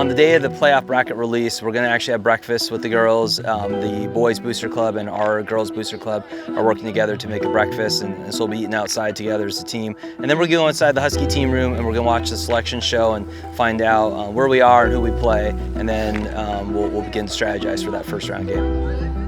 On the day of the playoff bracket release, we're going to actually have breakfast with the girls. The boys booster club and our girls booster club are working together to make a breakfast, and so we'll be eating outside together as a team. And then we're going to go inside the Husky team room and we're going to watch the selection show and find out where we are and who we play, and then we'll begin to strategize for that first round game.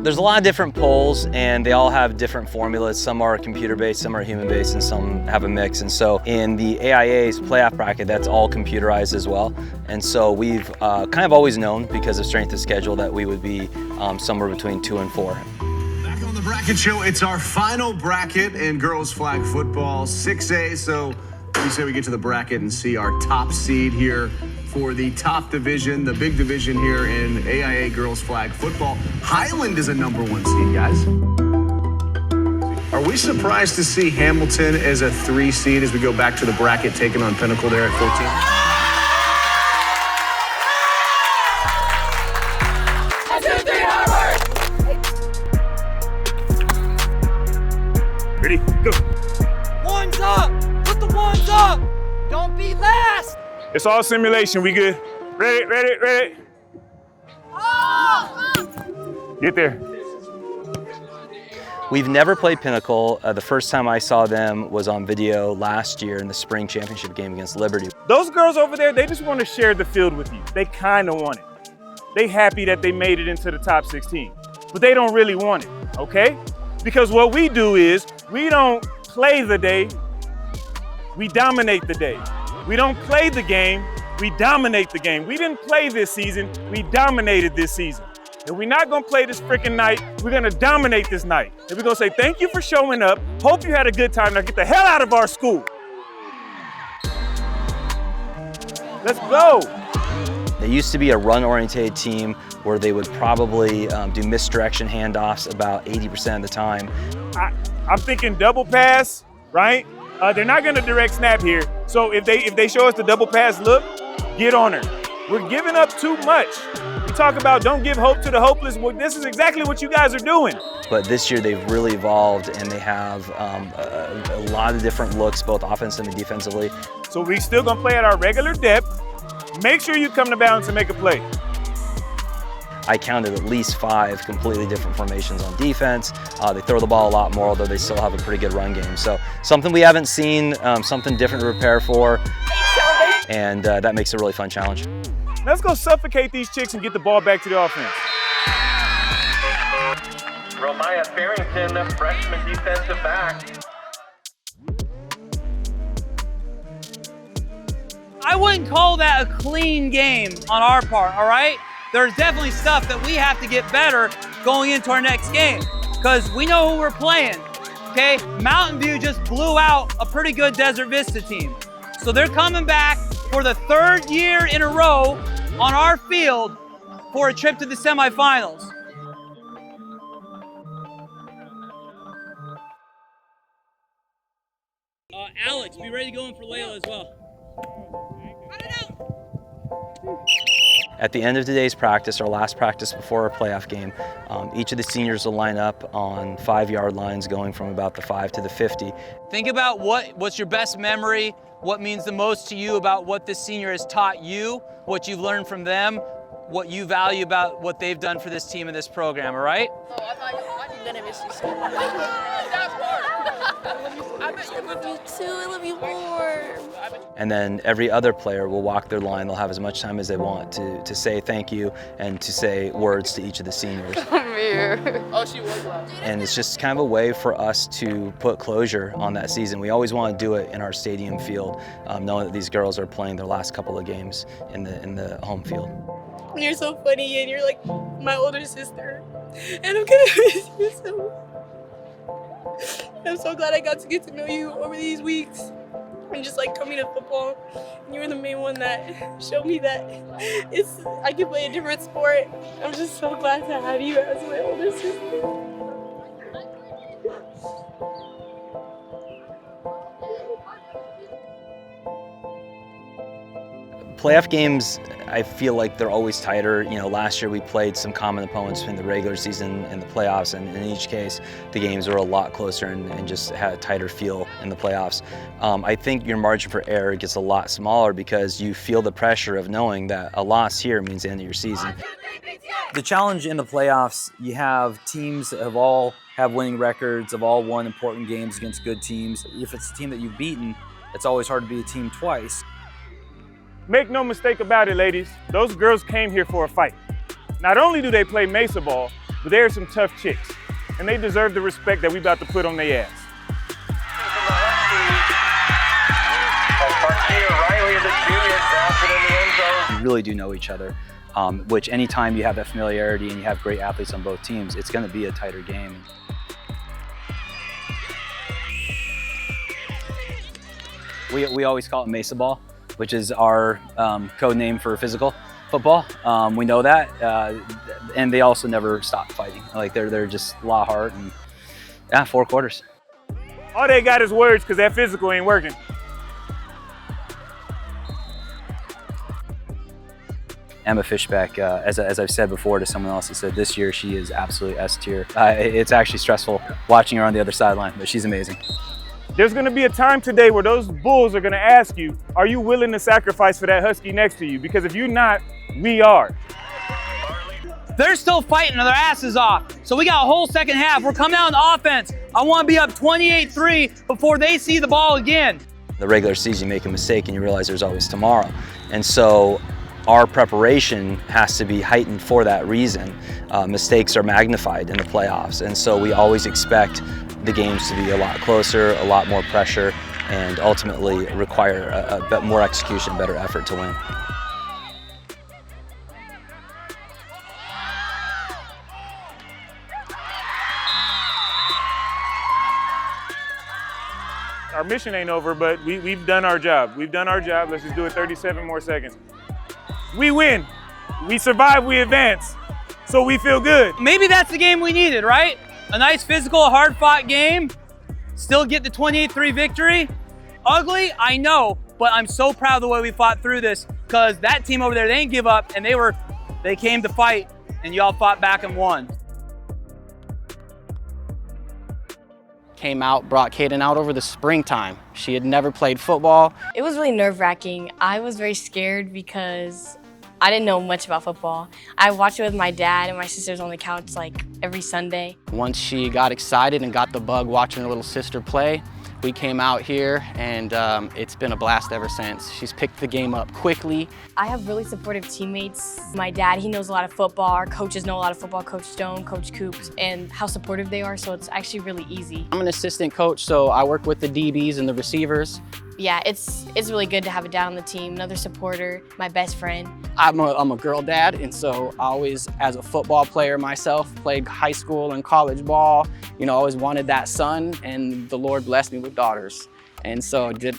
There's a lot of different polls and they all have different formulas. Some are computer-based, some are human-based, and some have a mix. And so in the AIA's playoff bracket, that's all computerized as well. And so we've kind of always known, because of strength of schedule, that we would be somewhere between 2 and 4. Back on the bracket show, it's our final bracket in girls flag football, 6A. So we say we get to the bracket and see our top seed here for the top division, the big division here in AIA girls flag football. Highland is a #1 seed, guys. Are we surprised to see Hamilton as a 3 seed as we go back to the bracket, taking on Pinnacle there at 14? Ready, go. One's up, put the ones up. Don't be last. It's all simulation, we good. Ready, ready, ready. Get there. We've never played Pinnacle. The first time I saw them was on video last year in the spring championship game against Liberty. Those girls over there, they just want to share the field with you. They kind of want it. They happy that they made it into the top 16, but they don't really want it, okay? Because what we do is, we don't play the day, we dominate the day. We don't play the game, we dominate the game. We didn't play this season, we dominated this season. And we're not gonna play this freaking night, we're gonna dominate this night. And we're gonna say, thank you for showing up, hope you had a good time, now get the hell out of our school. Let's go. They used to be a run-oriented team where they would probably do misdirection handoffs about 80% of the time. I'm thinking double pass, right? They're not gonna direct snap here. So if they show us the double pass look, get on her. We're giving up too much. We talk about don't give hope to the hopeless. Well, this is exactly what you guys are doing. But this year they've really evolved and they have a lot of different looks, both offensively and defensively. So we still gonna play at our regular depth. Make sure you come to balance and make a play. I counted at least 5 completely different formations on defense. They throw the ball a lot more, although they still have a pretty good run game. So something we haven't seen, something different to prepare for, and that makes it a really fun challenge. Let's go suffocate these chicks and get the ball back to the offense. Romaya Farrington, the freshman defensive back. I wouldn't call that a clean game on our part, all right? There's definitely stuff that we have to get better going into our next game, because we know who we're playing, okay? Mountain View just blew out a pretty good Desert Vista team. So they're coming back for the 3rd year in a row on our field for a trip to the semifinals. Alex, be ready to go in for Layla as well. At the end of today's practice, our last practice before our playoff game, each of the seniors will line up on 5-yard lines going from about the 5 to the 50. Think about what's your best memory, what means the most to you about what this senior has taught you, what you've learned from them, what you value about what they've done for this team and this program, all right? Oh, I thought you didn't miss you so much. That part. I bet you love you too, I love you more. And then every other player will walk their line. They'll have as much time as they want to say thank you and to say words to each of the seniors. Come here. Oh, she was loud. And it's just kind of a way for us to put closure on that season. We always want to do it in our stadium field, knowing that these girls are playing their last couple of games in the home field. You're so funny and you're like my older sister. And I'm gonna miss you so much. I'm so glad I got to get to know you over these weeks. And just like coming to football, you were the main one that showed me that I can play a different sport. I'm just so glad to have you as my older sister. Playoff games, I feel like they're always tighter. You know, last year we played some common opponents in the regular season and the playoffs, and in each case, the games were a lot closer and just had a tighter feel in the playoffs, I think your margin for error gets a lot smaller because you feel the pressure of knowing that a loss here means the end of your season. The challenge in the playoffs, you have teams that have winning records, have all won important games against good teams. If it's a team that you've beaten, it's always hard to beat a team twice. Make no mistake about it, ladies. Those girls came here for a fight. Not only do they play Mesa ball, but they are some tough chicks, and they deserve the respect that we about to put on their ass. You really do know each other, which anytime you have that familiarity and you have great athletes on both teams, it's going to be a tighter game. We always call it Mesa ball, which is our code name for physical football. We know that, and they also never stop fighting. Like they're just a lot of heart, and yeah, 4 quarters. All they got is words because that physical ain't working. Emma Fishbeck, as I've said before to someone else, I said this year she is absolutely S tier. It's actually stressful watching her on the other sideline, but she's amazing. There's going to be a time today where those Bulls are going to ask you, are you willing to sacrifice for that Husky next to you? Because if you're not, we are. They're still fighting their asses off. So we got a whole second half. We're coming out on offense. I want to be up 28-3 before they see the ball again. The regular season, you make a mistake and you realize there's always tomorrow. And so our preparation has to be heightened for that reason. Mistakes are magnified in the playoffs. And so we always expect the games to be a lot closer, a lot more pressure, and ultimately require a bit more execution, better effort to win. Our mission ain't over, but we've done our job. We've done our job. Let's just do it 37 more seconds. We win. We survive, we advance. So we feel good. Maybe that's the game we needed, right? A nice physical, hard-fought game. Still get the 28-3 victory. Ugly, I know, but I'm so proud of the way we fought through this because that team over there, they didn't give up, and they came to fight, and y'all fought back and won. Came out, brought Kaden out over the springtime. She had never played football. It was really nerve-wracking. I was very scared because I didn't know much about football. I watched it with my dad and my sisters on the couch like every Sunday. Once she got excited and got the bug watching her little sister play, we came out here and it's been a blast ever since. She's picked the game up quickly. I have really supportive teammates. My dad, he knows a lot of football. Our coaches know a lot of football, Coach Stone, Coach Coops, and how supportive they are, so it's actually really easy. I'm an assistant coach, so I work with the DBs and the receivers. Yeah, it's really good to have a dad on the team, another supporter, my best friend. I'm a girl dad, and so I always, as a football player myself, played high school and college ball. You know, always wanted that son, and the Lord blessed me with daughters. And so did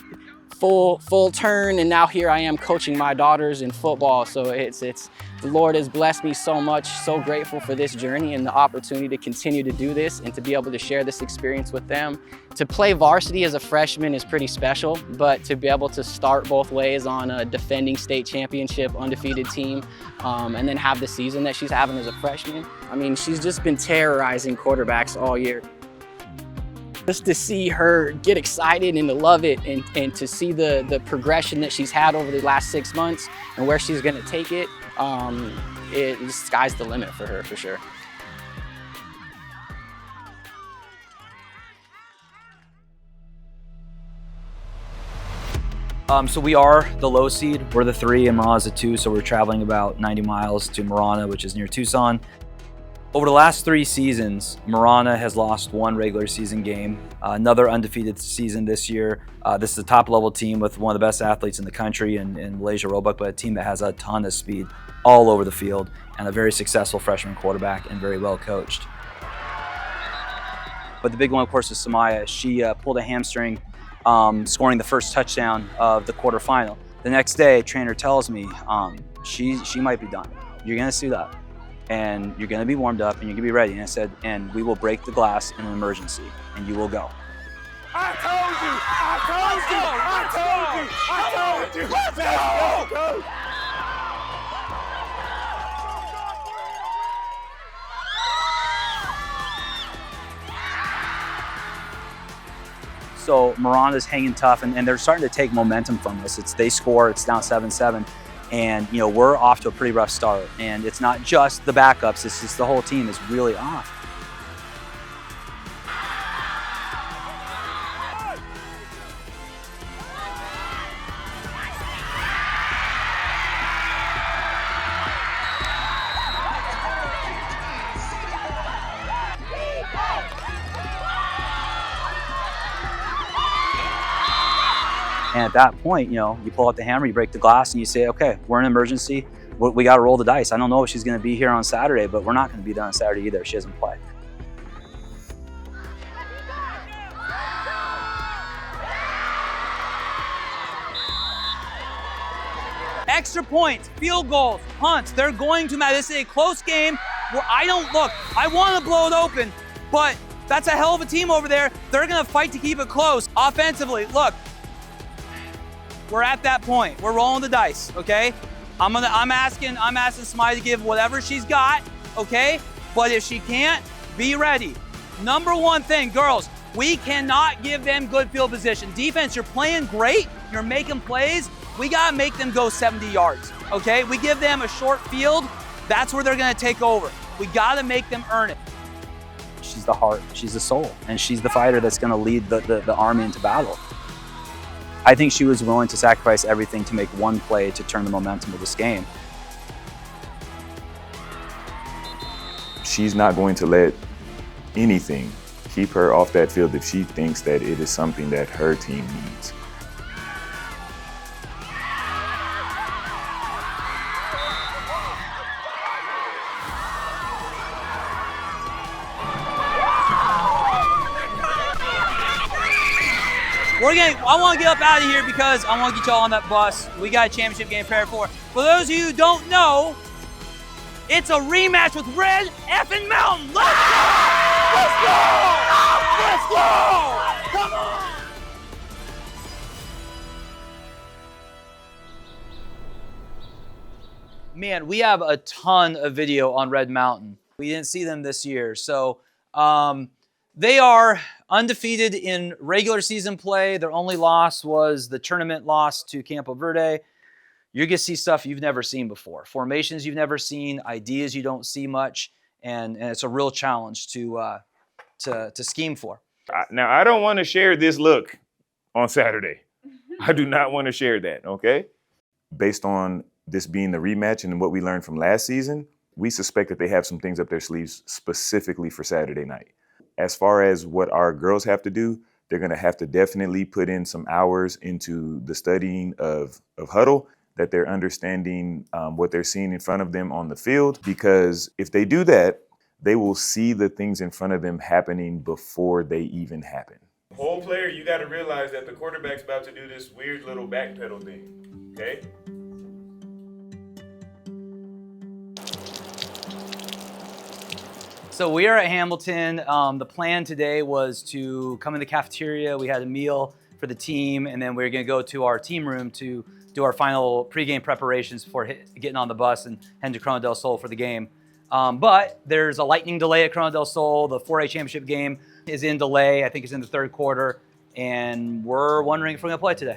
full turn, and now here I am coaching my daughters in football. So the Lord has blessed me so much, so grateful for this journey and the opportunity to continue to do this and to be able to share this experience with them. To play varsity as a freshman is pretty special, but to be able to start both ways on a defending state championship undefeated team and then have the season that she's having as a freshman, I mean, she's just been terrorizing quarterbacks all year. Just to see her get excited and to love it and to see the progression that she's had over the last 6 months and where she's gonna take it, the sky's the limit for her, for sure. So we are the low seed. We're the 3 and Marana's the 2, so we're traveling about 90 miles to Marana, which is near Tucson. Over the last 3 seasons, Marana has lost 1 regular season game, another undefeated season this year. This is a top-level team with one of the best athletes in the country in Malaysia Roebuck, but a team that has a ton of speed all over the field and a very successful freshman quarterback and very well coached. But the big one, of course, is Samaya. She pulled a hamstring, scoring the first touchdown of the quarterfinal. The next day, a trainer tells me she might be done. You're going to see that. And you're going to be warmed up and you're going to be ready. And I said, and we will break the glass in an emergency and you will go. I told you! I told you! Let's go! So Miranda's hanging tough, and they're starting to take momentum from us. They score, it's down 7-7, and we're off to a pretty rough start. And it's not just the backups; it's just the whole team is really off. And at that point, you pull out the hammer, you break the glass, and you say, okay, we're in an emergency. We got to roll the dice. I don't know if she's going to be here on Saturday, but we're not going to be there on Saturday either if she doesn't play. Extra points, field goals, punts, they're going to matter. This is a close game where I want to blow it open, but that's a hell of a team over there. They're going to fight to keep it close. Offensively, look, we're at that point. We're rolling the dice, okay? I'm asking somebody to give whatever she's got, okay? But if she can't, be ready. Number one thing, girls, we cannot give them good field position. Defense, you're playing great, you're making plays. We gotta make them go 70 yards, okay? We give them a short field, that's where they're gonna take over. We gotta make them earn it. She's the heart, she's the soul, and she's the fighter that's gonna lead the Army into battle. I think she was willing to sacrifice everything to make one play to turn the momentum of this game. She's not going to let anything keep her off that field if she thinks that it is something that her team needs. I want to get up out of here because I want to get y'all on that bus. We got a championship game prepared for. For those of you who don't know, it's a rematch with Red effing Mountain. Let's go! Let's go! Let's go! Come on! Man, we have a ton of video on Red Mountain. We didn't see them this year, so they are undefeated in regular season play. Their only loss was the tournament loss to Campo Verde. You're going to see stuff you've never seen before. Formations you've never seen, ideas you don't see much, and it's a real challenge to scheme for. Now, I don't want to share this look on Saturday. I do not want to share that, okay? Based on this being the rematch and what we learned from last season, we suspect that they have some things up their sleeves specifically for Saturday night. As far as what our girls have to do, they're going to have to definitely put in some hours into the studying of huddle, that they're understanding what they're seeing in front of them on the field. Because if they do that, they will see the things in front of them happening before they even happen. Whole player, you got to realize that the quarterback's about to do this weird little backpedal thing, okay? So we are at Hamilton. The plan today was to come in the cafeteria. We had a meal for the team, and then we were going to go to our team room to do our final pregame preparations before getting on the bus and heading to Corona del Sol for the game. But there's a lightning delay at Corona del Sol. The 4A championship game is in delay. I think it's in the third quarter, and we're wondering if we're going to play today.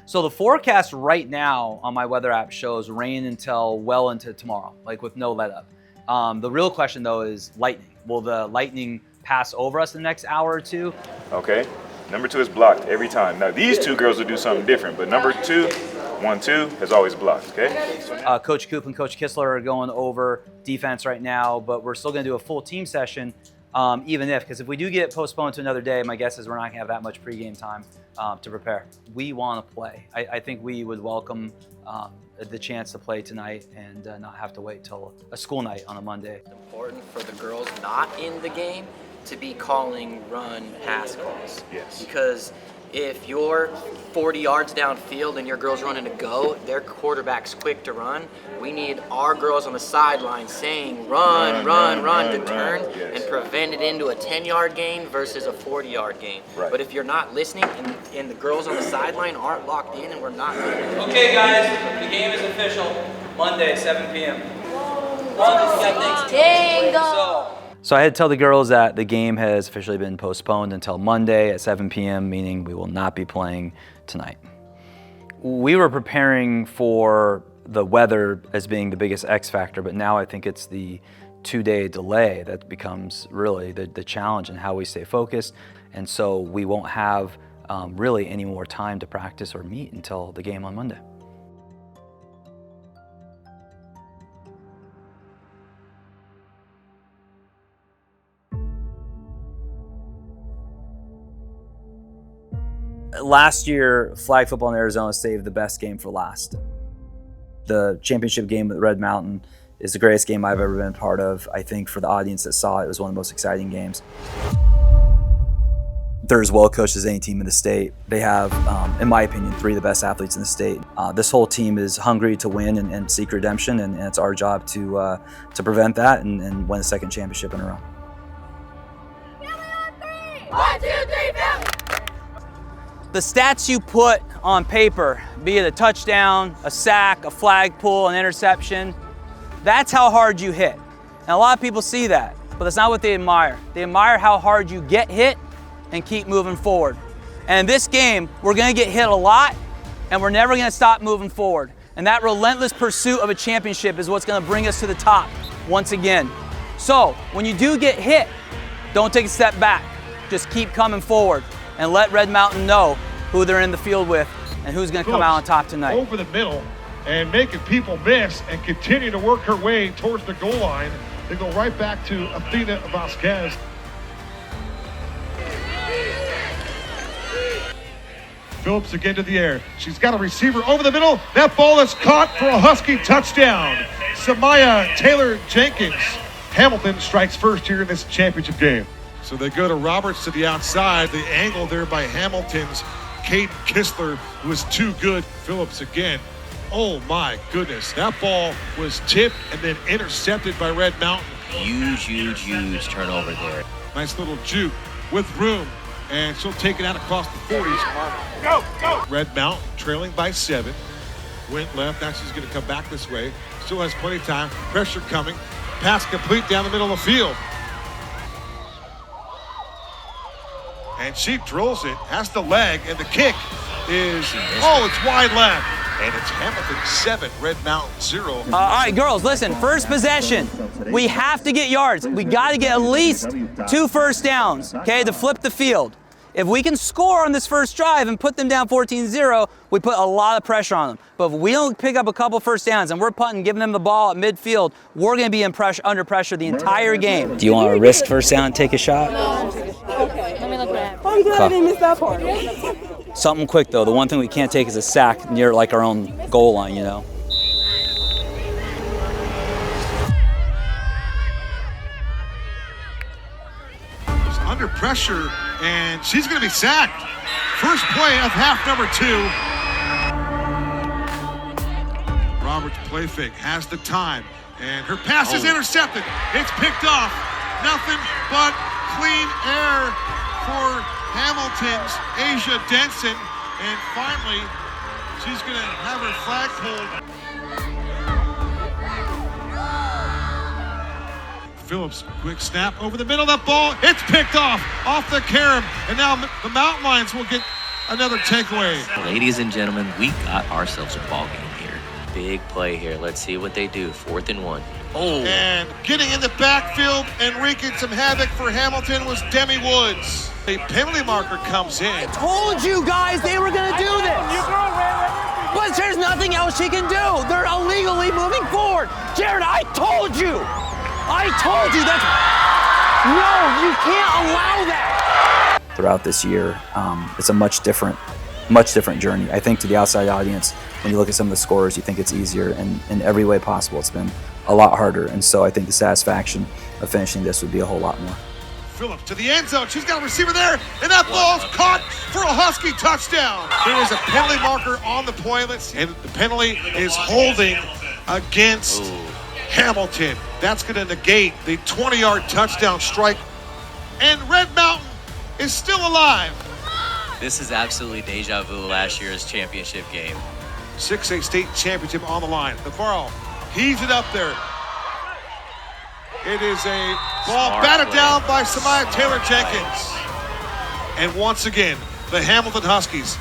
So the forecast right now on my weather app shows rain until well into tomorrow, like with no let up. The real question, though, is lightning. Will the lightning pass over us in the next hour or two? Okay. Number 2 is blocked every time. Now, these two girls will do something different, but number 2, 1-2, has always blocked, okay? Coach Coop and Coach Kistler are going over defense right now, but we're still going to do a full team session, because if we do get postponed to another day, my guess is we're not going to have that much pregame time to prepare. We want to play. I think we would welcome the chance to play tonight and not have to wait till a school night on a Monday. It's important for the girls not in the game to be calling run pass calls. Yes. Because if you're 40 yards downfield and your girls running a go, their quarterback's quick to run. We need our girls on the sideline saying run, to turn yes. and prevent it into a 10-yard gain versus a 40-yard gain. Right. But if you're not listening and the girls on the sideline aren't locked in and we're not listening. Okay, guys, the game is official. Monday, 7 p.m. Tango! So I had to tell the girls that the game has officially been postponed until Monday at 7 p.m., meaning we will not be playing tonight. We were preparing for the weather as being the biggest X factor, but now I think it's the 2-day delay that becomes really the challenge in how we stay focused. And so we won't have really any more time to practice or meet until the game on Monday. Last year, flag football in Arizona saved the best game for last. The championship game at Red Mountain is the greatest game I've ever been a part of. I think for the audience that saw it, it was one of the most exciting games. They're as well coached as any team in the state. They have, in my opinion, 3 of the best athletes in the state. This whole team is hungry to win and seek redemption, and it's our job to prevent that and win a second championship in a row. 1, 2, 3, family! The stats you put on paper, be it a touchdown, a sack, a flag pull, an interception, that's how hard you hit. And a lot of people see that, but that's not what they admire. They admire how hard you get hit and keep moving forward. And in this game, we're gonna get hit a lot, and we're never gonna stop moving forward. And that relentless pursuit of a championship is what's gonna bring us to the top once again. So, when you do get hit, don't take a step back. Just keep coming forward and let Red Mountain know who they're in the field with and who's gonna come out on top tonight. Over the middle and making people miss and continue to work her way towards the goal line. They go right back to Athena Vasquez. Phillips again to the air. She's got a receiver over the middle. That ball is caught for a Husky touchdown. Samaya Taylor-Jenkins. Hamilton strikes first here in this championship game. So they go to Roberts to the outside. The angle there by Hamilton's Caden Kistler was too good. Phillips again. Oh my goodness. That ball was tipped and then intercepted by Red Mountain. Huge turnover there. Nice little juke with room. And she'll take it out across the 40s. Go! Red Mountain trailing by 7. Went left. Now she's going to come back this way. Still has plenty of time. Pressure coming. Pass complete down the middle of the field. And she drills it, has the leg, and the kick is, it's wide left. And it's Hamilton 7, Red Mountain 0. All right, girls, listen, first possession. We have to get yards. We got to get at least 2 first downs, okay, to flip the field. If we can score on this first drive and put them down 14-0, we put a lot of pressure on them. But if we don't pick up a couple first downs and we're punting, giving them the ball at midfield, we're going to be under pressure the entire game. Do you want to risk first down and take a shot? Okay, let me look what happened. I'm glad I didn't miss that part. Something quick though. The one thing we can't take is a sack near like our own goal line, you know. She's under pressure, and she's going to be sacked. First play of half number 2. Roberts play fake, has the time, and her pass is intercepted. It's picked off. Nothing but clean air for Hamilton's Asia Denson, and finally she's going to have her flag pulled. Phillips, quick snap over the middle. That ball, it's picked off the carom, and now the Mountain Lions will get another takeaway. Ladies and gentlemen, we got ourselves a ball game here. Big play here. Let's see what they do. 4th and 1. And getting in the backfield and wreaking some havoc for Hamilton was Demi Woods. A penalty marker comes in. I told you guys they were going to do this. But there's nothing else she can do. They're illegally moving forward. Jared, I told you. I told you that. No, you can't allow that. Throughout this year, it's a much different journey. I think to the outside audience, when you look at some of the scores, you think it's easier, and in every way possible, it's been a lot harder. And so I think the satisfaction of finishing this would be a whole lot more. Phillips to the end zone. She's got a receiver there, and that ball's caught for a Husky touchdown. There is a penalty marker on the play, and the penalty is holding against Hamilton. That's going to negate the 20-yard touchdown strike. And Red Mountain is still alive. This is absolutely deja vu last year's championship game. 6A state championship on the line. Navarro heaves it up there. It is a ball Smart batted play. down by Samaya Taylor play. Jenkins. And once again, the Hamilton Huskies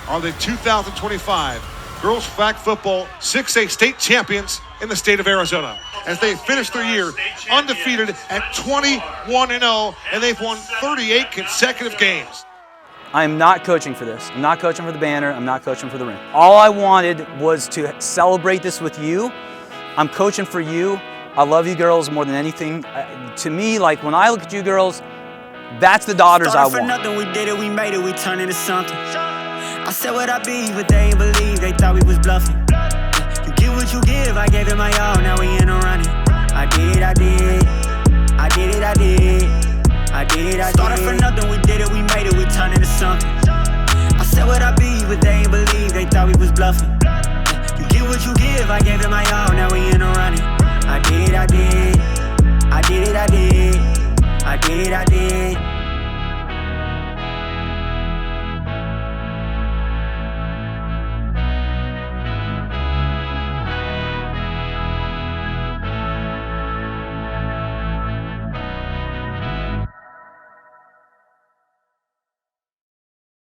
are the 2025 girls flag football 6A state champions in the state of Arizona, as they finish their year undefeated at 21-0, and they've won 38 consecutive games. I am not coaching for this. I'm not coaching for the banner. I'm not coaching for the ring. All I wanted was to celebrate this with you. I'm coaching for you. I love you girls more than anything. To me, like when I look at you girls, that's the daughters I For want. nothing, we did it, we made it, we turned into something. I said what I be, but they ain't believe, they thought we was bluffing. You get what you give, I gave it my all, now we in a running. I did, I did, I did it, I did, I did, I did. Started for nothing, we did it, we made it, we turned into something. I said what I be, but they ain't believe, they thought we was bluffing. You get what you give, I gave it my all, now we in a running. I did, I did, I did it, I did, I did, I did.